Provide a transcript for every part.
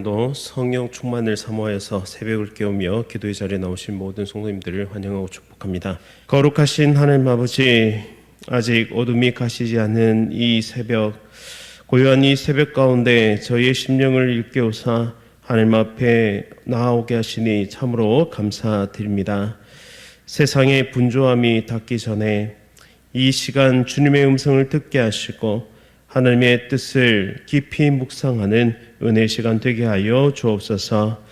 오늘도 성령 충만을 사모하여서 새벽을 깨우며 기도의 자리에 나오신 모든 성도님들을 환영하고 축복합니다. 거룩하신 하나님 아버지, 아직 어둠이 가시지 않은 이 새벽, 고요한 이 새벽 가운데 저희의 심령을 일깨우사 하나님 앞에 나아오게 하시니 참으로 감사드립니다. 세상의 분주함이 닿기 전에 이 시간 주님의 음성을 듣게 하시고 하나님의 뜻을 깊이 묵상하는 은혜 시간 되게 하여 주옵소서.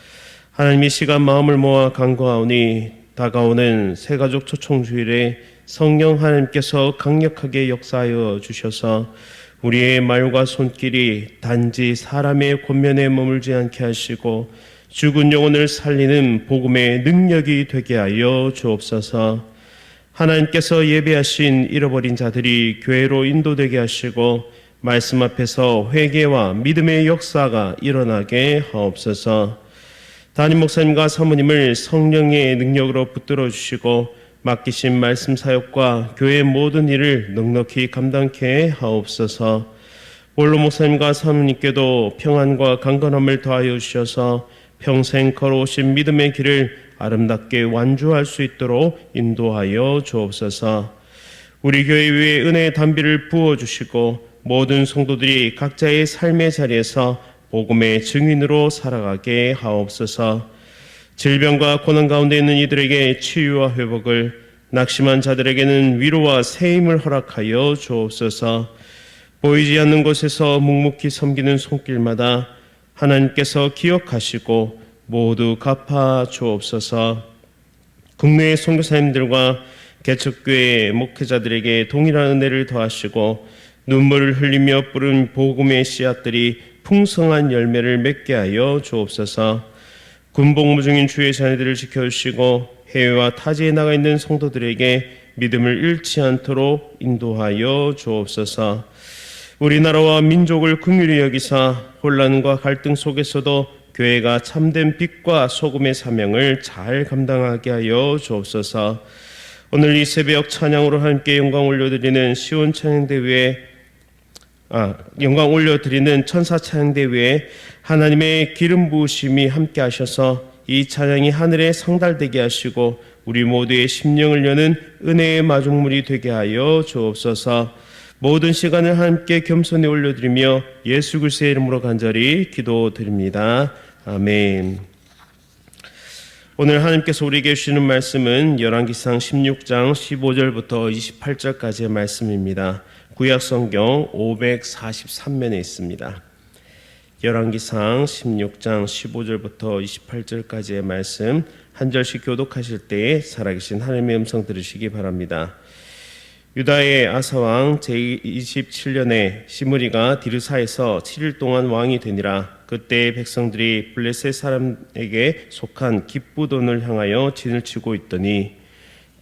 하나님, 이 시간 마음을 모아 간구하오니 다가오는 새가족 초청주일에 성령 하나님께서 강력하게 역사하여 주셔서 우리의 말과 손길이 단지 사람의 권면에 머물지 않게 하시고 죽은 영혼을 살리는 복음의 능력이 되게 하여 주옵소서. 하나님께서 예배하신 잃어버린 자들이 교회로 인도되게 하시고 말씀 앞에서 회개와 믿음의 역사가 일어나게 하옵소서. 담임 목사님과 사모님을 성령의 능력으로 붙들어 주시고 맡기신 말씀 사역과 교회의 모든 일을 넉넉히 감당케 하옵소서. 원로 목사님과 사모님께도 평안과 강건함을 더하여 주셔서 평생 걸어오신 믿음의 길을 아름답게 완주할 수 있도록 인도하여 주옵소서. 우리 교회 위에 은혜의 담비를 부어주시고 모든 성도들이 각자의 삶의 자리에서 복음의 증인으로 살아가게 하옵소서. 질병과 고난 가운데 있는 이들에게 치유와 회복을, 낙심한 자들에게는 위로와 새 힘을 허락하여 주옵소서. 보이지 않는 곳에서 묵묵히 섬기는 손길마다 하나님께서 기억하시고 모두 갚아 주옵소서. 국내의 선교사님들과 개척교회 목회자들에게 동일한 은혜를 더하시고 눈물을 흘리며 뿌린 복음의 씨앗들이 풍성한 열매를 맺게 하여 주옵소서. 군복무 중인 주의 자녀들을 지켜주시고 해외와 타지에 나가 있는 성도들에게 믿음을 잃지 않도록 인도하여 주옵소서. 우리나라와 민족을 긍휼히 여기사 혼란과 갈등 속에서도 교회가 참된 빛과 소금의 사명을 잘 감당하게 하여 주옵소서. 오늘 이 새벽 찬양으로 함께 영광 올려드리는 시온 찬양대회에 영광 올려드리는 천사 찬양대회에 하나님의 기름 부으심이 함께 하셔서 이 찬양이 하늘에 상달되게 하시고 우리 모두의 심령을 여는 은혜의 마중물이 되게 하여 주옵소서. 모든 시간을 함께 겸손히 올려드리며 예수 그리스도의 이름으로 간절히 기도드립니다. 아멘. 오늘 하나님께서 우리에게 주시는 말씀은 열왕기상 16장 15절부터 28절까지의 말씀입니다. 구약성경 543면에 있습니다. 열왕기상 16장 15절부터 28절까지의 말씀 한 절씩 교독하실 때에 살아계신 하나님의 음성 들으시기 바랍니다. 유다의 아사왕 제27년에 시므리가 디르사에서 7일 동안 왕이 되니라. 그때 백성들이 블레셋 사람에게 속한 기브돈을 향하여 진을 치고 있더니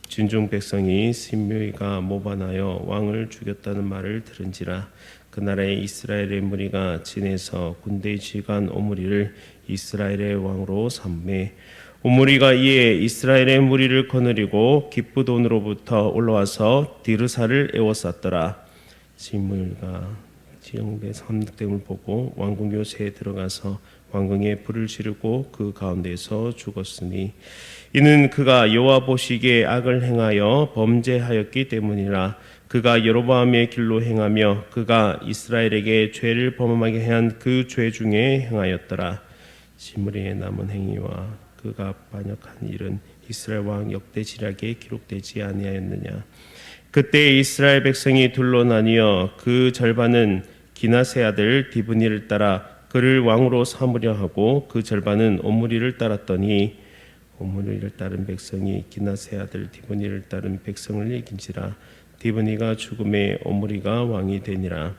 진중 백성이 시므리가 모반하여 왕을 죽였다는 말을 들은지라. 그 나라에 이스라엘의 무리가 진에서 군대의 지휘관 오므리를 이스라엘의 왕으로 삼매. 오므리가 이에 이스라엘의 무리를 거느리고 기브돈으로부터 올라와서 디르사를 에워쌌더라. 시므리가 지형대 삼득됨을 보고 왕궁 요새에 들어가서 왕궁에 불을 지르고 그 가운데서 죽었으니 이는 그가 여호와 보시기에 악을 행하여 범죄하였기 때문이라. 그가 여로보암의 길로 행하며 그가 이스라엘에게 죄를 범하게 한 그 죄 중에 행하였더라. 시므리의 남은 행위와 그가 반역한 일은 이스라엘 왕 역대 지략에 기록되지 아니하였느냐. 그때 이스라엘 백성이 둘로 나뉘어 그 절반은 기낫의 아들 디브니를 따라 그를 왕으로 삼으려 하고 그 절반은 오므리를 따랐더니 오므리를 따른 백성이 기낫의 아들 디브니를 따른 백성을 이긴지라. 디브니가 죽음에 오므리가 왕이 되니라.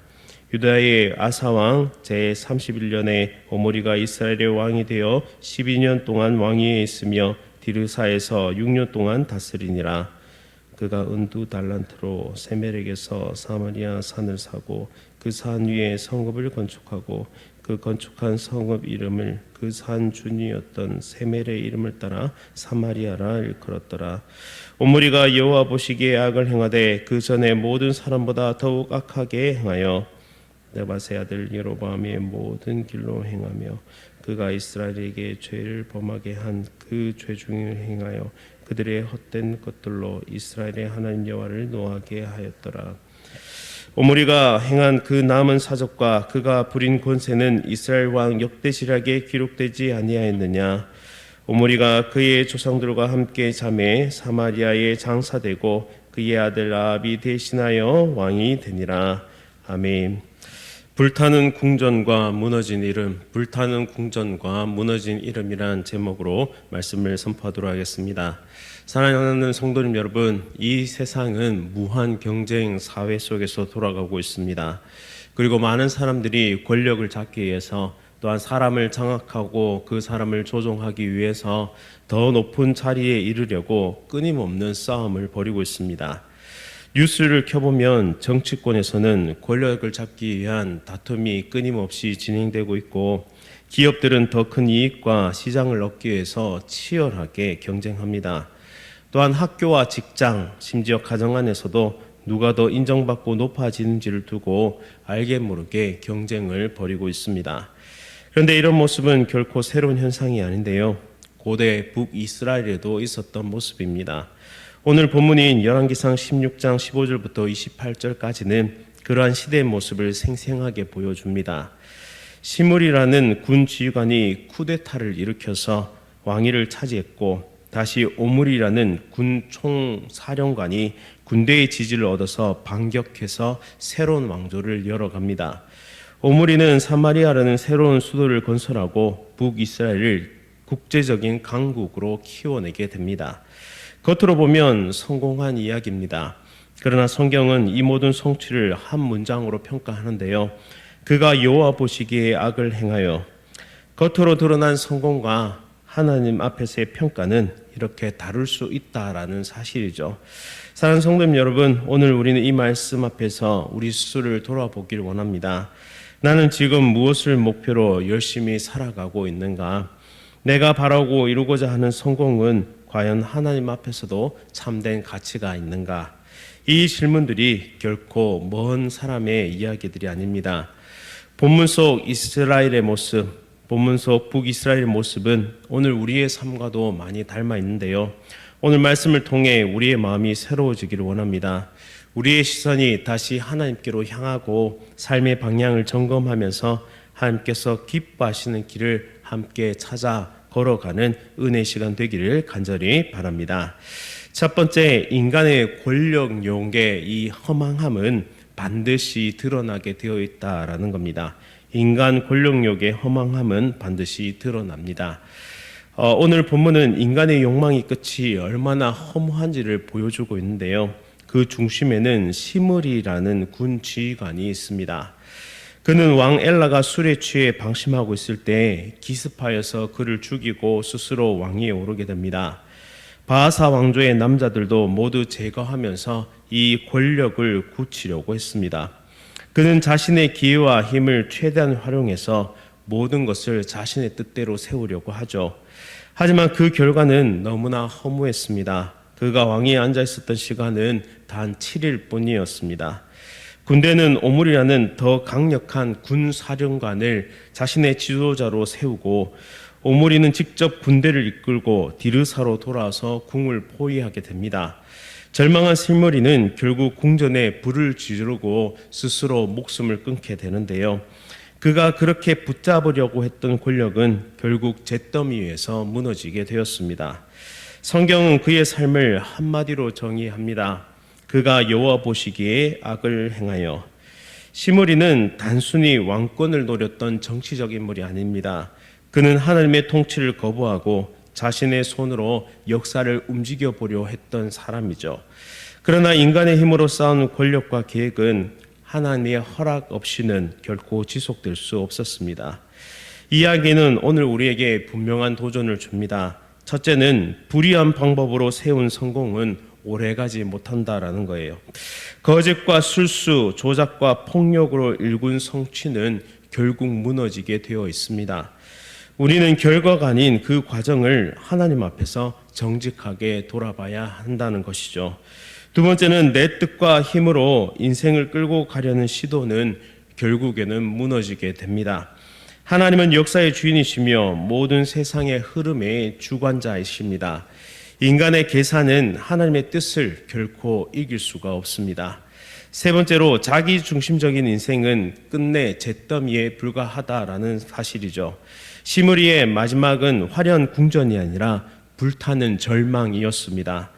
유다의 아사왕 제31년에 오므리가 이스라엘의 왕이 되어 12년 동안 왕위에 있으며 디르사에서 6년 동안 다스리니라. 그가 은두 달란트로 세멜에게서 사마리아 산을 사고 그 산 위에 성읍을 건축하고 그 건축한 성읍 이름을 그 산 주니였던 세멜의 이름을 따라 사마리아라 일컬었더라. 오므리가 여호와 보시기에 악을 행하되 그 전에 모든 사람보다 더욱 악하게 행하여 느바세 아들 여로보암의 모든 길로 행하며 그가 이스라엘에게 죄를 범하게 한 그 죄 중을 행하여 그들의 헛된 것들로 이스라엘의 하나님 여호와를 노하게 하였더라. 오므리가 행한 그 남은 사적과 그가 부린 권세는 이스라엘 왕 역대시락에 기록되지 아니하였느냐. 오므리가 그의 조상들과 함께 잠에 사마리아에 장사되고 그의 아들 아합이 대신하여 왕이 되니라. 아멘. 불타는 궁전과 무너진 이름, 불타는 궁전과 무너진 이름이란 제목으로 말씀을 선포하도록 하겠습니다. 사랑하는 성도님 여러분, 이 세상은 무한 경쟁 사회 속에서 돌아가고 있습니다. 그리고 많은 사람들이 권력을 잡기 위해서, 또한 사람을 장악하고 그 사람을 조종하기 위해서 더 높은 자리에 이르려고 끊임없는 싸움을 벌이고 있습니다. 뉴스를 켜보면 정치권에서는 권력을 잡기 위한 다툼이 끊임없이 진행되고 있고, 기업들은 더 큰 이익과 시장을 얻기 위해서 치열하게 경쟁합니다. 또한 학교와 직장, 심지어 가정 안에서도 누가 더 인정받고 높아지는지를 두고 알게 모르게 경쟁을 벌이고 있습니다. 그런데 이런 모습은 결코 새로운 현상이 아닌데요. 고대 북이스라엘에도 있었던 모습입니다. 오늘 본문인 열왕기상 16장 15절부터 28절까지는 그러한 시대의 모습을 생생하게 보여줍니다. 시므리라는 군 지휘관이 쿠데타를 일으켜서 왕위를 차지했고, 다시 오므리라는 군 총사령관이 군대의 지지를 얻어서 반격해서 새로운 왕조를 열어갑니다. 오므리는 사마리아라는 새로운 수도를 건설하고 북이스라엘을 국제적인 강국으로 키워내게 됩니다. 겉으로 보면 성공한 이야기입니다. 그러나 성경은 이 모든 성취를 한 문장으로 평가하는데요. 그가 여호와 보시기에 악을 행하여. 겉으로 드러난 성공과 하나님 앞에서의 평가는 이렇게 다를 수 있다라는 사실이죠. 사랑하는 성도님 여러분, 오늘 우리는 이 말씀 앞에서 우리 스스로를 돌아보길 원합니다. 나는 지금 무엇을 목표로 열심히 살아가고 있는가? 내가 바라고 이루고자 하는 성공은 과연 하나님 앞에서도 참된 가치가 있는가? 이 질문들이 결코 먼 사람의 이야기들이 아닙니다. 본문 속 이스라엘의 모습, 본문 속 북이스라엘의 모습은 오늘 우리의 삶과도 많이 닮아 있는데요. 오늘 말씀을 통해 우리의 마음이 새로워지기를 원합니다. 우리의 시선이 다시 하나님께로 향하고 삶의 방향을 점검하면서 하나님께서 기뻐하시는 길을 함께 찾아 걸어가는 은혜 시간 되기를 간절히 바랍니다. 첫 번째, 인간의 권력 용의 이 허망함은 반드시 드러나게 되어 있다라는 겁니다. 인간 권력욕의 허망함은 반드시 드러납니다. 오늘 본문은 인간의 욕망의 끝이 얼마나 허무한지를 보여주고 있는데요. 그 중심에는 시므리라는 군 지휘관이 있습니다. 그는 왕 엘라가 술에 취해 방심하고 있을 때 기습하여서 그를 죽이고 스스로 왕위에 오르게 됩니다. 바하사 왕조의 남자들도 모두 제거하면서 이 권력을 굳히려고 했습니다. 그는 자신의 기회와 힘을 최대한 활용해서 모든 것을 자신의 뜻대로 세우려고 하죠. 하지만 그 결과는 너무나 허무했습니다. 그가 왕위에 앉아 있었던 시간은 단 7일 뿐이었습니다. 군대는 오므리라는 더 강력한 군 사령관을 자신의 지도자로 세우고, 오므리는 직접 군대를 이끌고 디르사로 돌아와서 궁을 포위하게 됩니다. 절망한 시므리는 결국 궁전에 불을 지르고 스스로 목숨을 끊게 되는데요. 그가 그렇게 붙잡으려고 했던 권력은 결국 잿더미 위에서 무너지게 되었습니다. 성경은 그의 삶을 한마디로 정의합니다. 그가 여호와 보시기에 악을 행하여. 시므리는 단순히 왕권을 노렸던 정치적 인물이 아닙니다. 그는 하나님의 통치를 거부하고 자신의 손으로 역사를 움직여 보려 했던 사람이죠. 그러나 인간의 힘으로 쌓은 권력과 계획은 하나님의 허락 없이는 결코 지속될 수 없었습니다. 이 이야기는 오늘 우리에게 분명한 도전을 줍니다. 첫째는 불의한 방법으로 세운 성공은 오래가지 못한다라는 거예요. 거짓과 술수, 조작과 폭력으로 일군 성취는 결국 무너지게 되어 있습니다. 우리는 결과가 아닌 그 과정을 하나님 앞에서 정직하게 돌아봐야 한다는 것이죠. 두 번째는 내 뜻과 힘으로 인생을 끌고 가려는 시도는 결국에는 무너지게 됩니다. 하나님은 역사의 주인이시며 모든 세상의 흐름의 주관자이십니다. 인간의 계산은 하나님의 뜻을 결코 이길 수가 없습니다. 세 번째로 자기 중심적인 인생은 끝내 잿더미에 불과하다라는 사실이죠. 시므리의 마지막은 화려한 궁전이 아니라 불타는 절망이었습니다.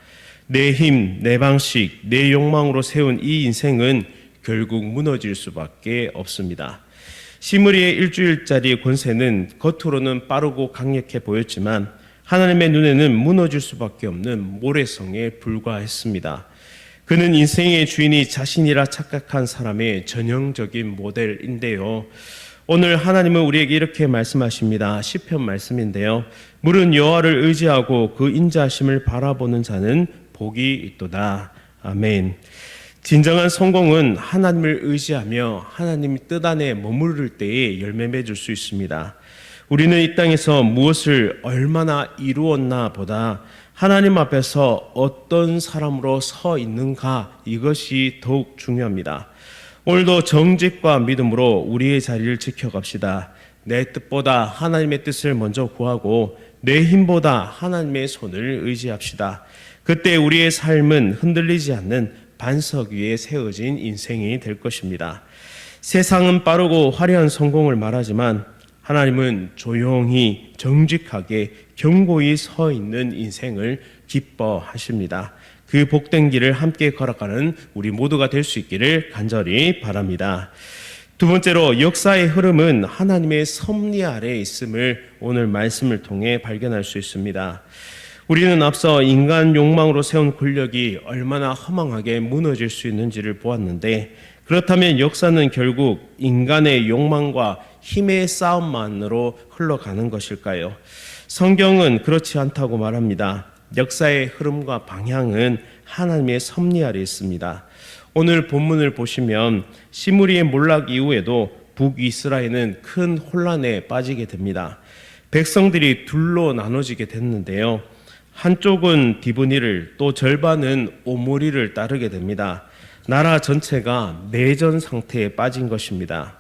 내 힘, 내 방식, 내 욕망으로 세운 이 인생은 결국 무너질 수밖에 없습니다. 시므리의 일주일짜리 권세는 겉으로는 빠르고 강력해 보였지만 하나님의 눈에는 무너질 수밖에 없는 모래성에 불과했습니다. 그는 인생의 주인이 자신이라 착각한 사람의 전형적인 모델인데요. 오늘 하나님은 우리에게 이렇게 말씀하십니다. 시편 말씀인데요. 물은 여호와를 의지하고 그 인자하심을 바라보는 자는 복이 있도다. 아멘. 진정한 성공은 하나님을 의지하며 하나님 뜻 안에 머무를 때에 열매 맺을 수 있습니다. 우리는 이 땅에서 무엇을 얼마나 이루었나 보다 하나님 앞에서 어떤 사람으로 서 있는가, 이것이 더욱 중요합니다. 오늘도 정직과 믿음으로 우리의 자리를 지켜갑시다. 내 뜻보다 하나님의 뜻을 먼저 구하고 내 힘보다 하나님의 손을 의지합시다. 그때 우리의 삶은 흔들리지 않는 반석 위에 세워진 인생이 될 것입니다. 세상은 빠르고 화려한 성공을 말하지만 하나님은 조용히 정직하게 견고히 서 있는 인생을 기뻐하십니다. 그 복된 길을 함께 걸어가는 우리 모두가 될 수 있기를 간절히 바랍니다. 두 번째로 역사의 흐름은 하나님의 섭리 아래에 있음을 오늘 말씀을 통해 발견할 수 있습니다. 우리는 앞서 인간 욕망으로 세운 권력이 얼마나 허망하게 무너질 수 있는지를 보았는데, 그렇다면 역사는 결국 인간의 욕망과 힘의 싸움만으로 흘러가는 것일까요? 성경은 그렇지 않다고 말합니다. 역사의 흐름과 방향은 하나님의 섭리 아래에 있습니다. 오늘 본문을 보시면 시므리의 몰락 이후에도 북이스라엘은 큰 혼란에 빠지게 됩니다. 백성들이 둘로 나눠지게 됐는데요. 한쪽은 디브니를, 또 절반은 오므리를 따르게 됩니다. 나라 전체가 내전 상태에 빠진 것입니다.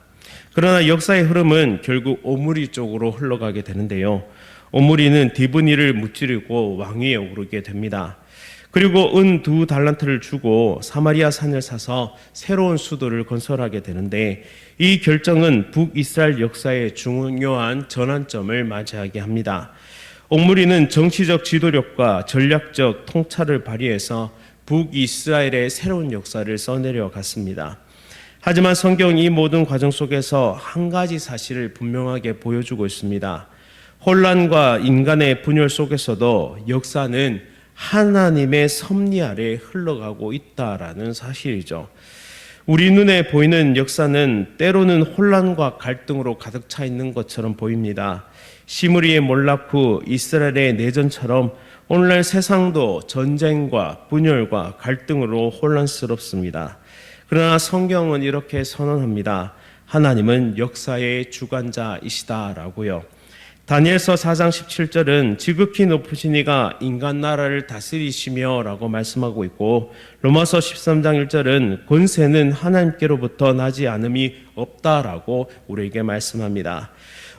그러나 역사의 흐름은 결국 오므리 쪽으로 흘러가게 되는데요. 오므리는 디브니를 무찌르고 왕위에 오르게 됩니다. 그리고 은 2달란트를 주고 사마리아 산을 사서 새로운 수도를 건설하게 되는데, 이 결정은 북이스라엘 역사의 중요한 전환점을 맞이하게 합니다. 오므리는 정치적 지도력과 전략적 통찰을 발휘해서 북이스라엘의 새로운 역사를 써내려 갔습니다. 하지만 성경 이 모든 과정 속에서 한 가지 사실을 분명하게 보여주고 있습니다. 혼란과 인간의 분열 속에서도 역사는 하나님의 섭리 아래 흘러가고 있다라는 사실이죠. 우리 눈에 보이는 역사는 때로는 혼란과 갈등으로 가득 차 있는 것처럼 보입니다. 시므리의 몰락 후 이스라엘의 내전처럼 오늘날 세상도 전쟁과 분열과 갈등으로 혼란스럽습니다. 그러나 성경은 이렇게 선언합니다. 하나님은 역사의 주관자이시다라고요. 다니엘서 4장 17절은 지극히 높으신 이가 인간 나라를 다스리시며 라고 말씀하고 있고, 로마서 13장 1절은 권세는 하나님께로부터 나지 않음이 없다라고 우리에게 말씀합니다.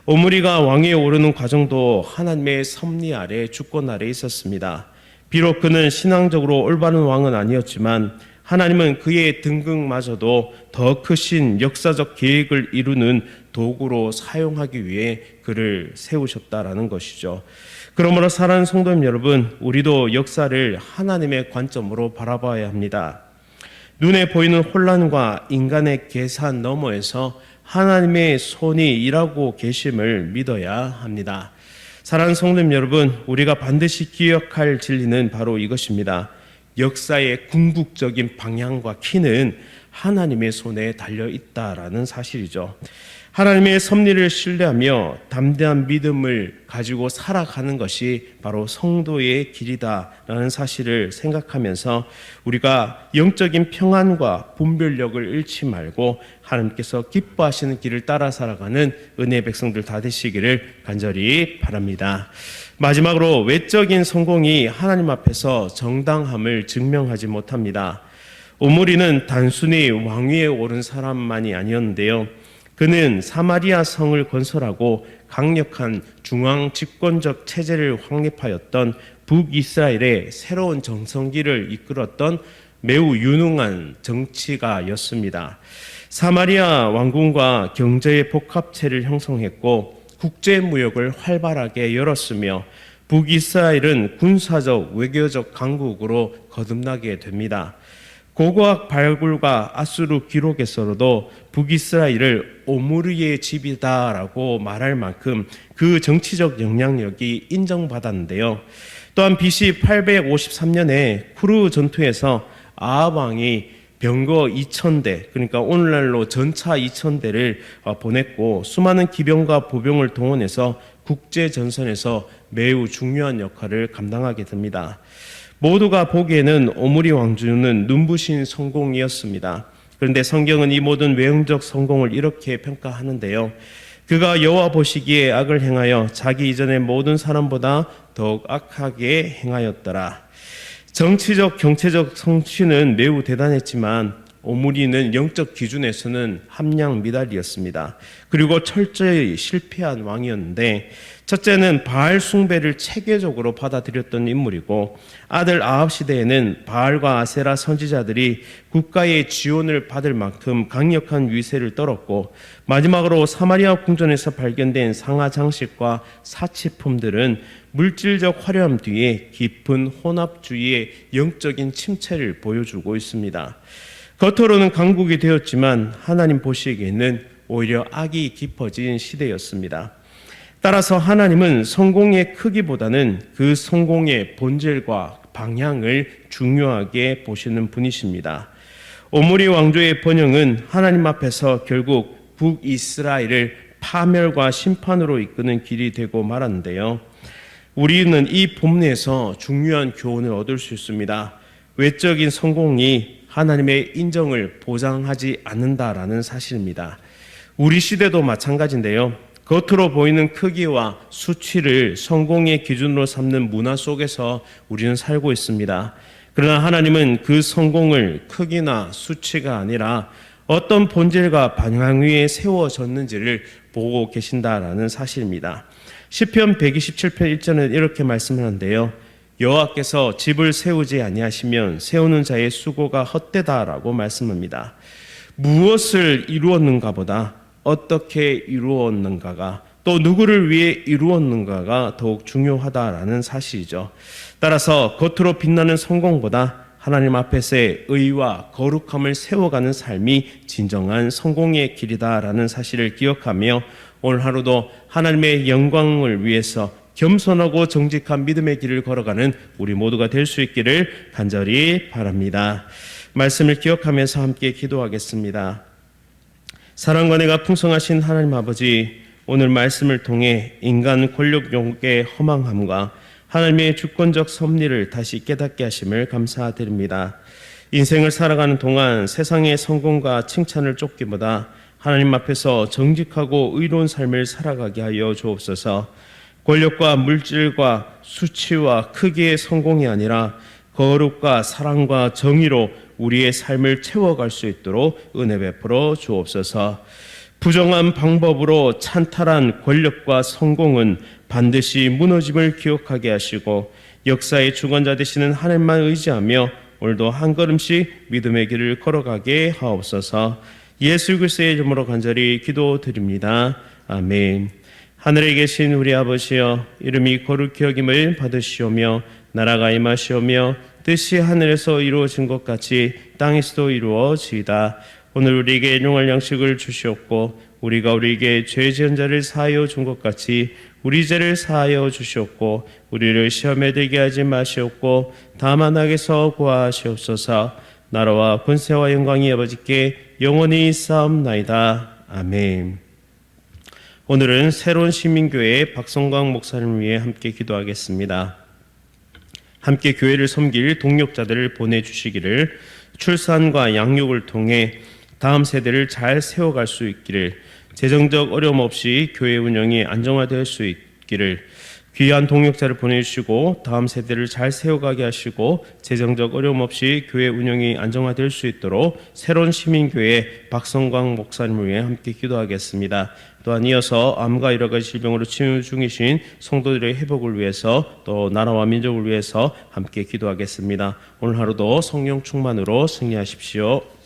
오므리가 왕위에 오르는 과정도 하나님의 섭리 아래 주권 아래 있었습니다. 비록 그는 신앙적으로 올바른 왕은 아니었지만 하나님은 그의 등극마저도 더 크신 역사적 계획을 이루는 도구로 사용하기 위해 그를 세우셨다라는 것이죠. 그러므로 사랑하는 성도님 여러분, 우리도 역사를 하나님의 관점으로 바라봐야 합니다. 눈에 보이는 혼란과 인간의 계산 너머에서 하나님의 손이 일하고 계심을 믿어야 합니다. 사랑하는 성도님 여러분, 우리가 반드시 기억할 진리는 바로 이것입니다. 역사의 궁극적인 방향과 키는 하나님의 손에 달려 있다라는 사실이죠. 하나님의 섭리를 신뢰하며 담대한 믿음을 가지고 살아가는 것이 바로 성도의 길이다라는 사실을 생각하면서 우리가 영적인 평안과 분별력을 잃지 말고 하나님께서 기뻐하시는 길을 따라 살아가는 은혜의 백성들 다 되시기를 간절히 바랍니다. 마지막으로 외적인 성공이 하나님 앞에서 정당함을 증명하지 못합니다. 오므리는 단순히 왕위에 오른 사람만이 아니었는데요. 그는 사마리아 성을 건설하고 강력한 중앙 집권적 체제를 확립하였던 북이스라엘의 새로운 정성기를 이끌었던 매우 유능한 정치가였습니다. 사마리아 왕궁과 경제의 복합체를 형성했고 국제무역을 활발하게 열었으며 북이스라엘은 군사적 외교적 강국으로 거듭나게 됩니다. 고고학 발굴과 아수르 기록에서도 북이스라엘을 오므리의 집이다라고 말할 만큼 그 정치적 영향력이 인정받았는데요. 또한 BC 853년에 쿠르 전투에서 아합 왕이 병거 2,000대, 그러니까 오늘날로 전차 2,000대를 보냈고 수많은 기병과 보병을 동원해서 국제 전선에서 매우 중요한 역할을 감당하게 됩니다. 모두가 보기에는 오므리 왕조는 눈부신 성공이었습니다. 그런데 성경은 이 모든 외형적 성공을 이렇게 평가하는데요. 그가 여호와 보시기에 악을 행하여 자기 이전의 모든 사람보다 더욱 악하게 행하였더라. 정치적 경제적 성취는 매우 대단했지만 오므리는 영적 기준에서는 함량 미달이었습니다. 그리고 철저히 실패한 왕이었는데, 첫째는 바알 숭배를 체계적으로 받아들였던 인물이고, 아들 아합 시대에는 바알과 아세라 선지자들이 국가의 지원을 받을 만큼 강력한 위세를 떨었고, 마지막으로 사마리아 궁전에서 발견된 상하 장식과 사치품들은 물질적 화려함 뒤에 깊은 혼합주의의 영적인 침체를 보여주고 있습니다. 겉으로는 강국이 되었지만 하나님 보시기에는 오히려 악이 깊어진 시대였습니다. 따라서 하나님은 성공의 크기보다는 그 성공의 본질과 방향을 중요하게 보시는 분이십니다. 오므리 왕조의 번영은 하나님 앞에서 결국 북이스라엘을 파멸과 심판으로 이끄는 길이 되고 말았는데요. 우리는 이 본문에서 중요한 교훈을 얻을 수 있습니다. 외적인 성공이 하나님의 인정을 보장하지 않는다라는 사실입니다. 우리 시대도 마찬가지인데요. 겉으로 보이는 크기와 수치를 성공의 기준으로 삼는 문화 속에서 우리는 살고 있습니다. 그러나 하나님은 그 성공을 크기나 수치가 아니라 어떤 본질과 방향 위에 세워졌는지를 보고 계신다라는 사실입니다. 시편 127편 1절은 이렇게 말씀하는데요. 여호와께서 집을 세우지 아니하시면 세우는 자의 수고가 헛되다라고 말씀합니다. 무엇을 이루었는가 보다 어떻게 이루었는가가, 또 누구를 위해 이루었는가가 더욱 중요하다라는 사실이죠. 따라서 겉으로 빛나는 성공보다 하나님 앞에서의 의와 거룩함을 세워가는 삶이 진정한 성공의 길이다라는 사실을 기억하며 오늘 하루도 하나님의 영광을 위해서 겸손하고 정직한 믿음의 길을 걸어가는 우리 모두가 될 수 있기를 간절히 바랍니다. 말씀을 기억하면서 함께 기도하겠습니다. 사랑과 은혜가 풍성하신 하나님 아버지, 오늘 말씀을 통해 인간 권력욕의 허망함과 하나님의 주권적 섭리를 다시 깨닫게 하심을 감사드립니다. 인생을 살아가는 동안 세상의 성공과 칭찬을 쫓기보다 하나님 앞에서 정직하고 의로운 삶을 살아가게 하여 주옵소서. 권력과 물질과 수치와 크기의 성공이 아니라 거룩과 사랑과 정의로 우리의 삶을 채워갈 수 있도록 은혜 베풀어 주옵소서. 부정한 방법으로 찬탈한 권력과 성공은 반드시 무너짐을 기억하게 하시고 역사의 주관자 되시는 하나님만 의지하며 오늘도 한 걸음씩 믿음의 길을 걸어가게 하옵소서. 예수 그리스도의 이름으로 간절히 기도드립니다. 아멘. 하늘에 계신 우리 아버지여, 이름이 거룩히 여김을 받으시오며 나라가 임하시오며 뜻이 하늘에서 이루어진 것 같이 땅에서도 이루어지이다. 오늘 우리에게 일용할 양식을 주시옵고 우리가 우리에게 죄 지은 자를 사하여 준 것 같이 우리 죄를 사하여 주시옵고 우리를 시험에 들게 하지 마시옵고 다만 악에서 구하시옵소서. 나라와 권세와 영광이 아버지께 영원히 있사옵나이다. 아멘. 오늘은 새로운 시민교회 박성광 목사님을 위해 함께 기도하겠습니다. 함께 교회를 섬길 동력자들을 보내주시기를, 출산과 양육을 통해 다음 세대를 잘 세워갈 수 있기를, 재정적 어려움 없이 교회 운영이 안정화될 수 있기를, 귀한 동역자를 보내주시고 다음 세대를 잘 세워가게 하시고 재정적 어려움 없이 교회 운영이 안정화될 수 있도록 새로운 시민교회 박성광 목사님을 위해 함께 기도하겠습니다. 또한 이어서 암과 여러 가지 질병으로 치유 중이신 성도들의 회복을 위해서 또 나라와 민족을 위해서 함께 기도하겠습니다. 오늘 하루도 성령 충만으로 승리하십시오.